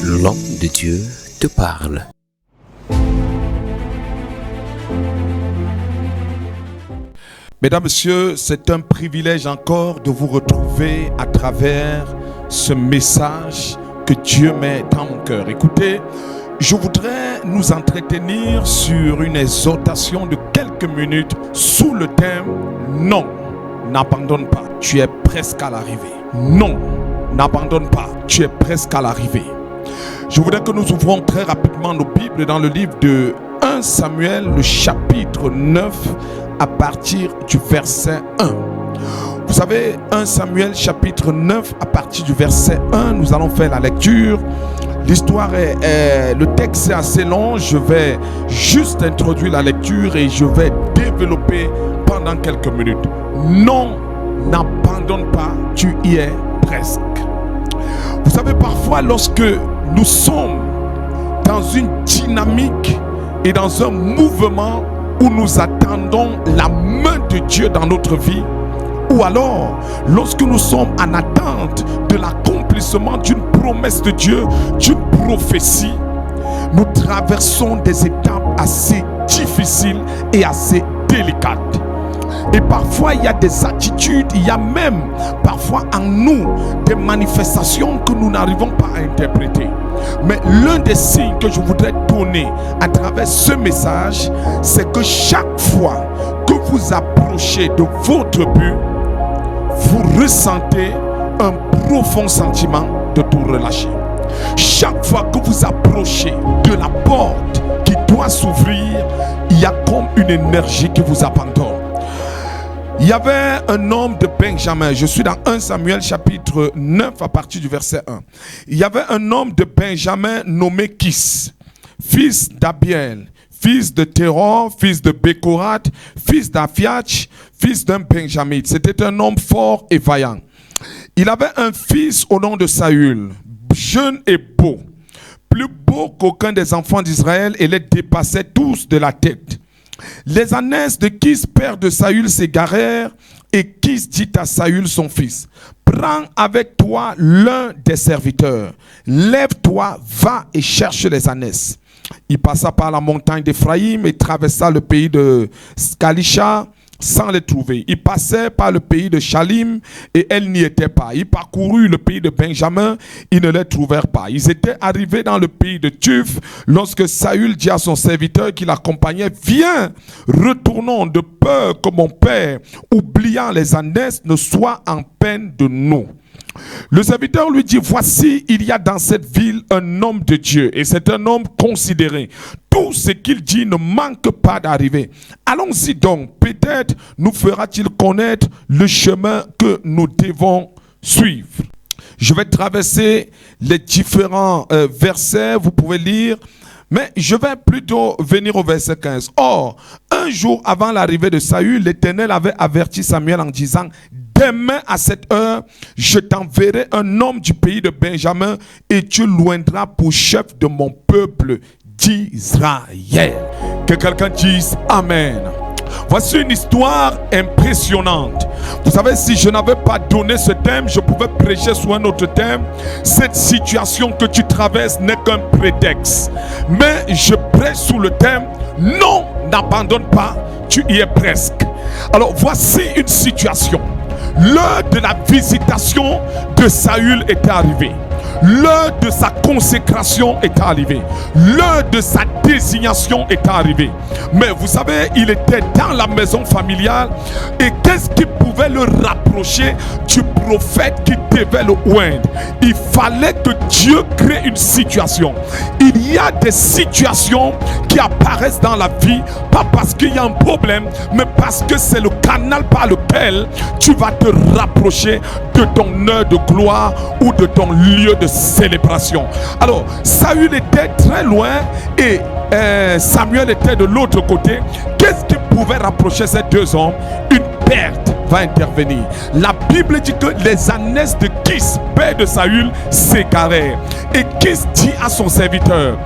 L'homme de Dieu te parle. Mesdames, Messieurs, c'est un privilège encore de vous retrouver à travers ce message que Dieu met dans mon cœur. Écoutez, je voudrais nous entretenir sur une exhortation de quelques minutes sous le thème « Non, n'abandonne pas, tu es presque à l'arrivée. » Non, n'abandonne pas, tu es presque à l'arrivée. Je voudrais que nous ouvrons très rapidement nos Bibles dans le livre de 1 Samuel, le chapitre 9, à partir du verset 1. Vous savez, 1 Samuel, chapitre 9, à partir du verset 1, nous allons faire la lecture. L'histoire le texte est assez long. Je vais juste introduire la lecture et je vais développer pendant quelques minutes. Non, n'abandonne pas, tu y es presque. Vous savez, parfois, lorsque nous sommes dans une dynamique et dans un mouvement où nous attendons la main de Dieu dans notre vie, ou alors lorsque nous sommes en attente de l'accomplissement d'une promesse de Dieu, d'une prophétie, nous traversons des étapes assez difficiles et assez délicates. Et parfois il y a des attitudes, il y a même parfois en nous des manifestations que nous n'arrivons pas à interpréter. Mais l'un des signes que je voudrais donner à travers ce message, c'est que chaque fois que vous approchez de votre but, vous ressentez un profond sentiment de tout relâcher. Chaque fois que vous approchez de la porte qui doit s'ouvrir, il y a comme une énergie qui vous abandonne. Il y avait un homme de Benjamin. Je suis dans 1 Samuel chapitre 9 à partir du verset 1. Il y avait un homme de Benjamin nommé Kis, fils d'Abiel, fils de Teror, fils de Bécorat, fils d'Aphiach, fils d'un Benjamite. C'était un homme fort et vaillant. Il avait un fils au nom de Saül, jeune et beau, plus beau qu'aucun des enfants d'Israël, et les dépassait tous de la tête. Les ânesses de Kis, père de Saül, s'égarèrent, et Kis dit à Saül son fils: prends avec toi l'un des serviteurs, lève-toi, va et cherche les ânesses. Il passa par la montagne d'Éphraïm et traversa le pays de Scalisha sans les trouver. Il passait par le pays de Shalim et elles n'y étaient pas. Il parcourut le pays de Benjamin, ils ne les trouvèrent pas. Ils étaient arrivés dans le pays de Tuf lorsque Saül dit à son serviteur qui l'accompagnait: viens, retournons, de peur que mon père, oubliant les ânesses, ne soit en peine de nous. Le serviteur lui dit: voici, il y a dans cette ville un homme de Dieu, et c'est un homme considéré. Tout ce qu'il dit ne manque pas d'arriver. Allons-y donc, peut-être nous fera-t-il connaître le chemin que nous devons suivre. Je vais traverser les différents versets, vous pouvez lire. Mais je vais plutôt venir au verset 15. Or, un jour avant l'arrivée de Saül, l'Éternel avait averti Samuel en disant: demain à cette heure, je t'enverrai un homme du pays de Benjamin et tu l'oindras pour chef de mon peuple d'Israël. Que quelqu'un dise Amen. Voici une histoire impressionnante. Vous savez, si je n'avais pas donné ce thème, je pouvais prêcher sur un autre thème. Cette situation que tu traverses n'est qu'un prétexte. Mais je prêche sous le thème: non, n'abandonne pas, tu y es presque. Alors voici une situation. L'heure de la visitation de Saül était arrivée. L'heure de sa consécration est arrivée. L'heure de sa désignation est arrivée. Mais vous savez, il était dans la maison familiale. Et qu'est-ce qui pouvait le rapprocher du prophète qui devait le oindre? Il fallait que Dieu crée une situation. Il y a des situations qui apparaissent dans la vie, pas parce qu'il y a un problème, mais parce que c'est le canal par lequel tu vas te rapprocher de ton heure de gloire ou de ton lieu de célébration. Alors, Saül était très loin et Samuel était de l'autre côté. Qu'est-ce qui pouvait rapprocher ces deux hommes? Une perte va intervenir. La Bible dit que les ânesses de Kis, père de Saül, s'égarèrent. Et Kis dit à son serviteur,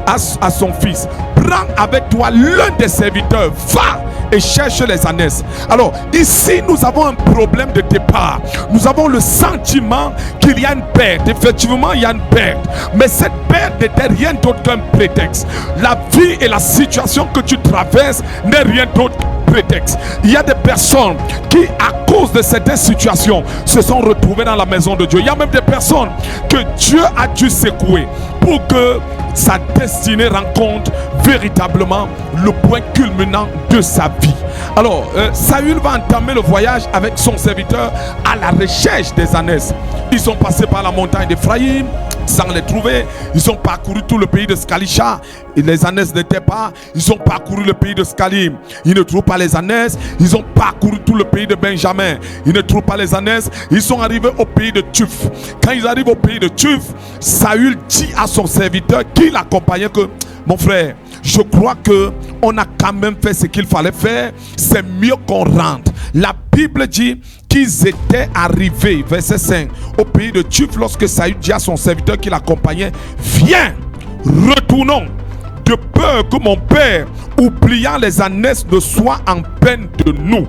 à son fils: prends avec toi l'un des serviteurs, va et cherche les ânesses. Alors ici nous avons un problème de départ. Nous avons le sentiment qu'il y a une perte. Effectivement il y a une perte, mais cette perte n'était rien d'autre qu'un prétexte. La vie et la situation que tu traverses n'est rien d'autre prétexte. Il y a des personnes qui, à cause de certaines situations, se sont retrouvées dans la maison de Dieu. Il y a même des personnes que Dieu a dû secouer pour que sa destinée rencontre véritablement le point culminant de sa vie. Alors, Saül va entamer le voyage avec son serviteur à la recherche des ânesses. Ils sont passés par la montagne d'Éphraïm sans les trouver. Ils ont parcouru tout le pays de Scalisha et les ânesses n'étaient pas. Ils ont parcouru le pays de Scalim. Ils ne trouvent pas les ânesses. Ils ont parcouru tout le pays de Benjamin. Ils ne trouvent pas les ânesses. Ils sont arrivés au pays de Tuf. Quand ils arrivent au pays de Tuf, Saül dit à son serviteur qui l'accompagnait que mon frère, je crois que on a quand même fait ce qu'il fallait faire. C'est mieux qu'on rentre. La Bible dit qu'ils étaient arrivés, verset 5, au pays de Tuf lorsque Saül dit à son serviteur qui l'accompagnait: viens, retournons, de peur que mon père, oubliant les ânesses, ne soit en peine de nous.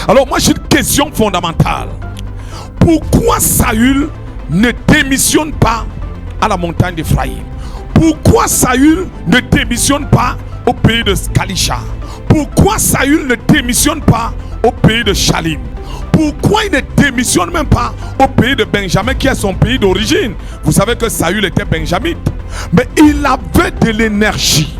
Alors moi j'ai une question fondamentale. Pourquoi Saül ne démissionne pas à la montagne d'Éphraïm? Pourquoi Saül ne démissionne pas au pays de Scalisha? Pourquoi Saül ne démissionne pas au pays de Shalim? Pourquoi il ne démissionne même pas au pays de Benjamin qui est son pays d'origine? Vous savez que Saül était benjamite, mais il avait de l'énergie,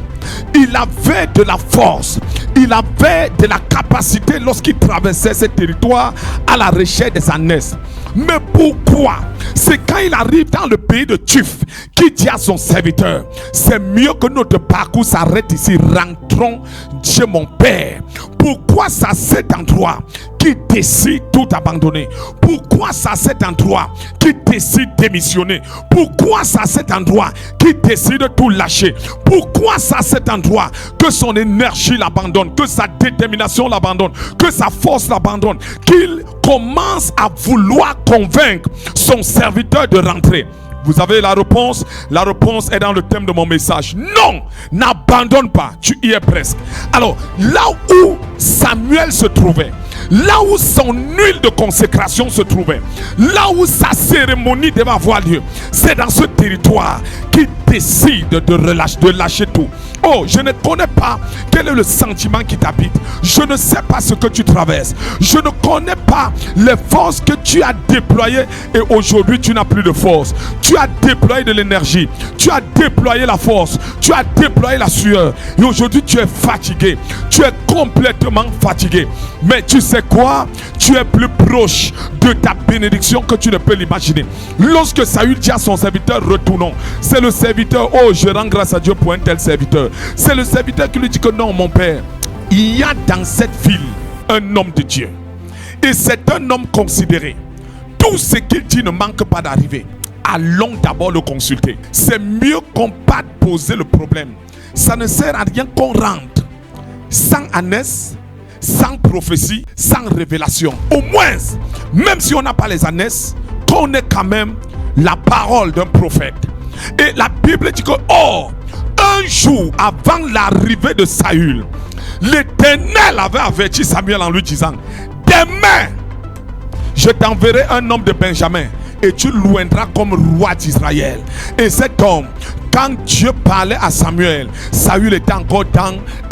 il avait de la force, il avait de la capacité lorsqu'il traversait ce territoire à la recherche des ânesses. Mais pourquoi? C'est quand il arrive dans le pays de Tuf qu'il dit à son serviteur: c'est mieux que notre parcours s'arrête ici, rentrons chez mon père. Pourquoi c'est à cet endroit qu'il décide tout abandonner? Pourquoi c'est à cet endroit qu'il décide démissionner? Pourquoi c'est à cet endroit qu'il décide tout lâcher? Pourquoi c'est à cet endroit que son énergie l'abandonne, que sa détermination l'abandonne, que sa force l'abandonne, qu'il commence à vouloir convaincre son serviteur de rentrer? Vous avez la réponse? La réponse est dans le thème de mon message. Non, n'abandonne pas, tu y es presque. Alors, là où Samuel se trouvait, là où son huile de consécration se trouvait, là où sa cérémonie devait avoir lieu, c'est dans ce territoire qu'il décide de lâcher tout. Oh, je ne connais pas quel est le sentiment qui t'habite. Je ne sais pas ce que tu traverses. Je ne connais pas les forces que tu as déployées et aujourd'hui tu n'as plus de force. Tu as déployé de l'énergie, tu as déployé la force, tu as déployé la sueur et aujourd'hui tu es fatigué. Tu es complètement fatigué. Mais tu sais quoi? Tu es plus proche de ta bénédiction que tu ne peux l'imaginer. Lorsque Saül dit à son serviteur: retournons, c'est le serviteur: oh, je rends grâce à Dieu pour un tel serviteur. C'est le serviteur qui lui dit que non, mon père, il y a dans cette ville un homme de Dieu et c'est un homme considéré. Tout ce qu'il dit ne manque pas d'arriver. Allons d'abord le consulter. C'est mieux qu'on parte poser le problème. Ça ne sert à rien qu'on rentre sans ânesse, sans prophétie, sans révélation. Au moins, même si on n'a pas les ânesses, qu'on ait quand même la parole d'un prophète. Et la Bible dit que, oh, un jour avant l'arrivée de Saül, l'Éternel avait averti Samuel en lui disant: demain, je t'enverrai un homme de Benjamin et tu l'oindras comme roi d'Israël. Et cet homme, quand Dieu parlait à Samuel, Saül était encore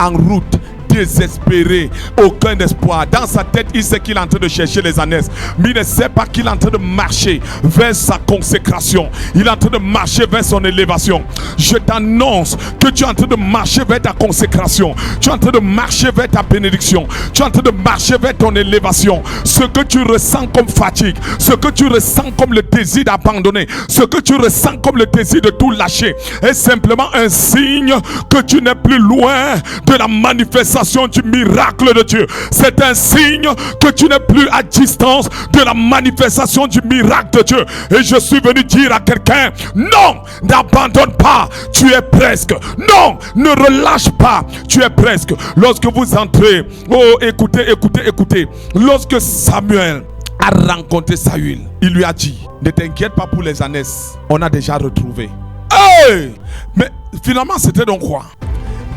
en route, désespéré, aucun espoir. Dans sa tête, il sait qu'il est en train de chercher les ânesses, mais il ne sait pas qu'il est en train de marcher vers sa consécration. Il est en train de marcher vers son élévation. Je t'annonce que tu es en train de marcher vers ta consécration. Tu es en train de marcher vers ta bénédiction. Tu es en train de marcher vers ton élévation. Ce que tu ressens comme fatigue, ce que tu ressens comme le désir d'abandonner, ce que tu ressens comme le désir de tout lâcher, est simplement un signe que tu n'es plus loin de la manifestation du miracle de Dieu. C'est un signe que tu n'es plus à distance de la manifestation du miracle de Dieu. Et je suis venu dire à quelqu'un: non, n'abandonne pas, tu es presque. Non, ne relâche pas, tu es presque. Lorsque vous entrez, oh, écoutez. Lorsque Samuel a rencontré Saül, il lui a dit: ne t'inquiète pas pour les ânesses, on a déjà retrouvé. Hey! Mais finalement c'était donc quoi?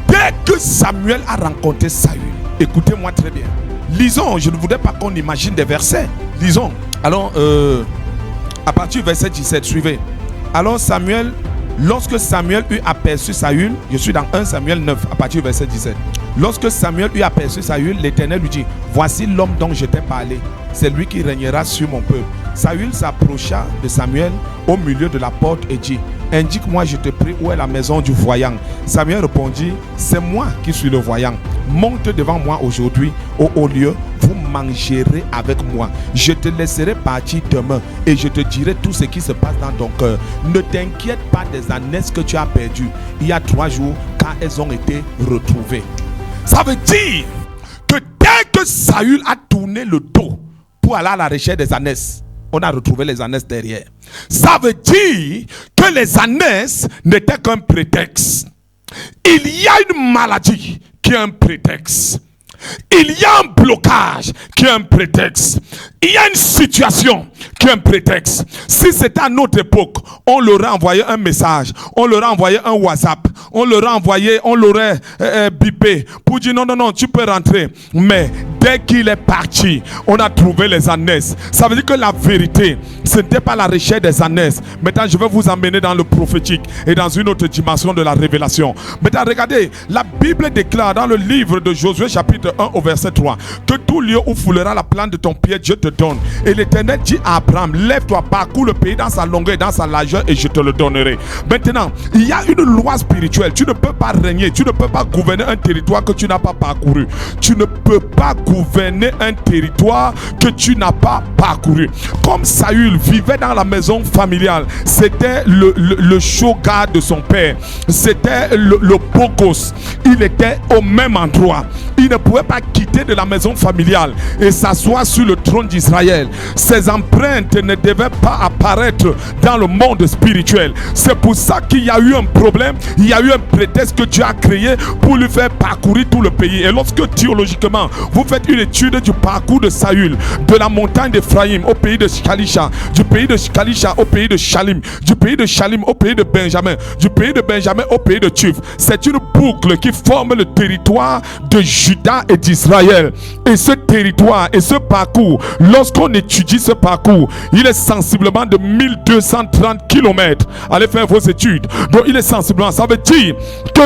Dès que Samuel a rencontré Saül, Écoutez-moi très bien. Lisons, je ne voudrais pas qu'on imagine des versets. Lisons. Alors, à partir du verset 17, suivez. Alors Samuel, lorsque Samuel eut aperçu Saül, je suis dans 1 Samuel 9, à partir du verset 17. Lorsque Samuel eut aperçu Saül, l'Éternel lui dit, voici l'homme dont je t'ai parlé, c'est lui qui régnera sur mon peuple. Saül s'approcha de Samuel au milieu de la porte et dit, indique-moi, je te prie, où est la maison du voyant? Samuel répondit, c'est moi qui suis le voyant. Monte devant moi aujourd'hui au haut lieu, vous mangerez avec moi. Je te laisserai partir demain et je te dirai tout ce qui se passe dans ton cœur. Ne t'inquiète pas des ânesses que tu as perdues il y a 3 jours, car elles ont été retrouvées. Ça veut dire que dès que Saül a tourné le dos pour aller à la recherche des ânesses, on a retrouvé les ânesses derrière. Ça veut dire que les ânesses n'étaient qu'un prétexte. Il y a une maladie qui est un prétexte. Il y a un blocage qui est un prétexte. Il y a une situation qui est un prétexte. Si c'était à notre époque, on leur a envoyé un message, on leur a envoyé un WhatsApp, on leur a envoyé, on l'aurait bipé pour dire non, tu peux rentrer. Mais dès qu'il est parti, on a trouvé les ânesses. Ça veut dire que la vérité, ce n'était pas la recherche des ânesses. Maintenant, je vais vous emmener dans le prophétique et dans une autre dimension de la révélation. Maintenant, regardez, la Bible déclare dans le livre de Josué chapitre 1 au verset 3 que tout lieu où foulera la plante de ton pied, Dieu te donne. Et l'Éternel dit à Abraham, lève-toi, parcours le pays dans sa longueur et dans sa largeur et je te le donnerai. Maintenant, il y a une loi spirituelle. Tu ne peux pas régner, tu ne peux pas gouverner un territoire que tu n'as pas parcouru. Tu ne peux pas gouverner un territoire que tu n'as pas parcouru. Comme Saül vivait dans la maison familiale, c'était le shogun de son père, c'était le beau gosse. Il était au même endroit. Il ne pouvait pas quitter de la maison familiale et s'asseoir sur le trône d'Israël. Ses empreintes ne devaient pas apparaître dans le monde spirituel. C'est pour ça qu'il y a eu un problème, il y a eu un prétexte que Dieu a créé pour lui faire parcourir tout le pays. Et lorsque théologiquement vous faites une étude du parcours de Saül, de la montagne d'Ephraïm au pays de Shalisha, du pays de Shalisha au pays de Shalim, du pays de Shalim au pays de Benjamin, du pays de Benjamin au pays de Tuf, c'est une boucle qui forme le territoire de Juda et d'Israël. Et ce territoire et ce parcours, lorsqu'on étudie ce parcours, il est sensiblement de 1230 km. Allez faire vos études. Donc il est sensiblement, ça veut dire que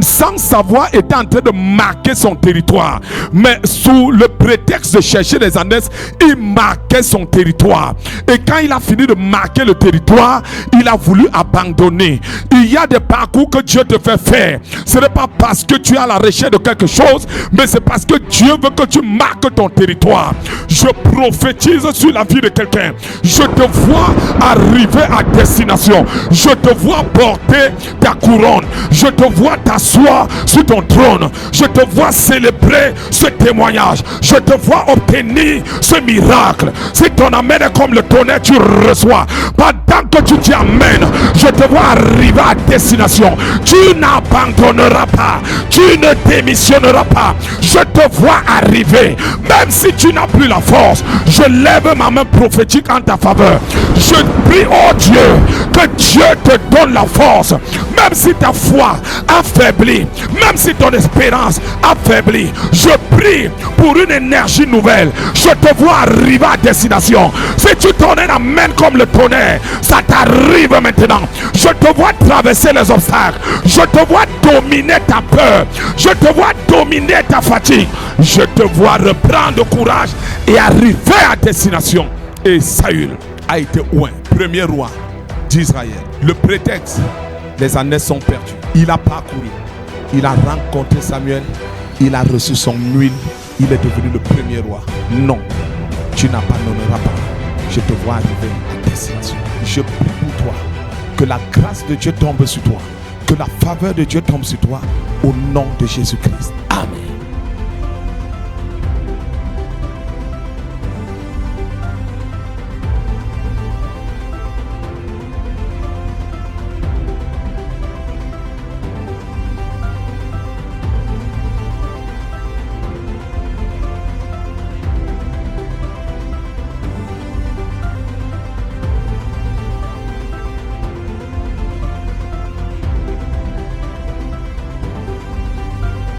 sans savoir était en train de marquer son territoire, mais sous le prétexte de chercher les ânesses, il marquait son territoire. Et quand il a fini de marquer le territoire, il a voulu abandonner. Il y a des parcours que Dieu te fait faire. Ce n'est pas parce que tu es à la recherche de quelque chose, mais c'est parce que Dieu veut que tu marques ton territoire. Je prophétise sur la vie de quelqu'un. Je te vois arriver à destination. Je te vois porter ta couronne. Je te vois t'asseoir sur ton trône. Je te vois célébrer ce témoignage. Je te vois obtenir ce miracle. Si ton amène est comme le tonnerre, tu reçois. Pendant que tu t'y amènes, je te vois arriver à destination. Tu n'abandonneras pas. Tu ne démissionneras pas. Je te vois arriver. Même si tu n'as plus la force, je lève ma main prophétique en ta faveur. Je prie, oh Dieu, que Dieu te donne la force. Même si ta foi affaibli, même si ton espérance affaiblit, je prie pour une énergie nouvelle. Je te vois arriver à destination. Si tu donnes un amen comme le tonnerre, ça t'arrive maintenant. Je te vois traverser les obstacles. Je te vois dominer ta peur. Je te vois dominer ta fatigue. Je te vois reprendre courage et arriver à destination. Et Saül a été premier roi d'Israël. Le prétexte, les années sont perdues. Il a parcouru, il a rencontré Samuel, il a reçu son huile, il est devenu le premier roi. Non, tu n'abandonneras pas. Je te vois arriver à destination. Je prie pour toi, que la grâce de Dieu tombe sur toi, que la faveur de Dieu tombe sur toi, au nom de Jésus-Christ.